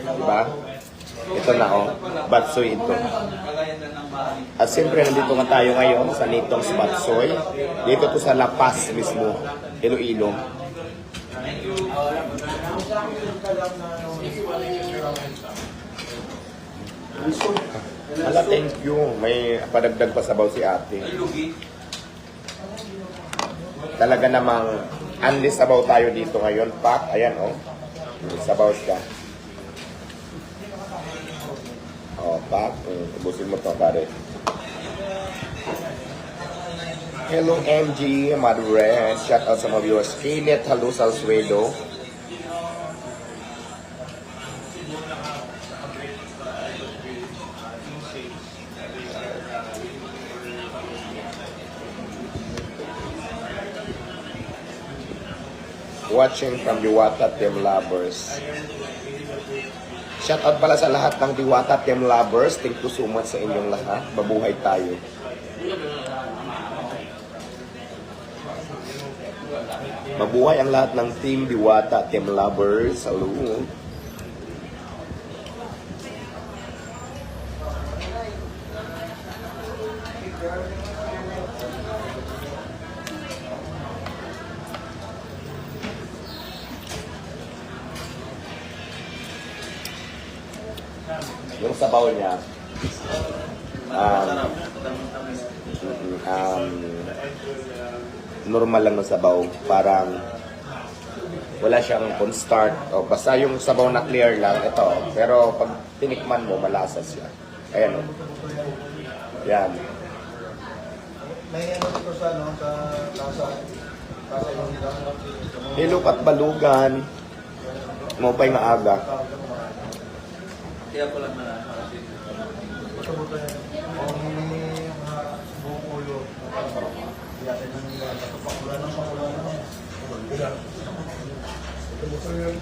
Diba? Ito na oh, Batsoy ito. At siyempre nandito nga tayo ngayon sa Nitong's Batsoy. Dito to sa La Paz mismo, Iloilo. Hala, thank you. May padagdag pa sabaw si ate. Talaga namang unli sabaw tayo dito ngayon, Pak. Ayan oh. Sabaw siya. Oh, Pak. Ubusin mo to, pare. Hello, MG, Madres. Shout out sa mga viewers. Kenneth, hello, Salsuedo. Watching from Diwata Team Lovers. Shout out pala sa lahat ng Diwata Team Lovers. Thank you so much sa inyong lahat. Mabuhay tayo. Mabuhay ang lahat ng Team Diwata Team Lovers. Hello. Yung sabaw niya, normal lang na sabaw. Parang wala siyang cornstarch. O, basta yung sabaw na clear lang, ito. Pero pag tinikman mo, malasa siya. Ayan o. Yan. May ano dito sa lasa yung Hilok at balugan. Mopay nga aga. Kaya ko lang na buto yan. Kung buong ulo, yakin ng pakula ng pakula ng ito buto yun.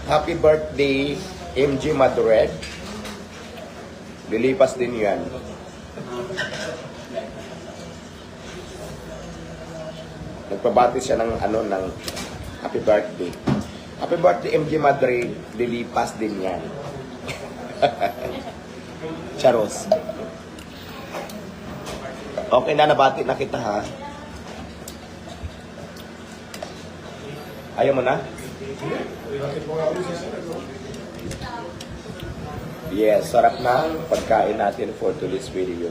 Happy birthday, MG Madrid. Lilipas din yan. Nagpabati siya ng ng happy birthday. Happy birthday, MG Madrid. Lilipas din yan. Charos. Okay na, nabati na kita ha. Ayaw mo na? Yes, sarap na pagkain natin for today's video.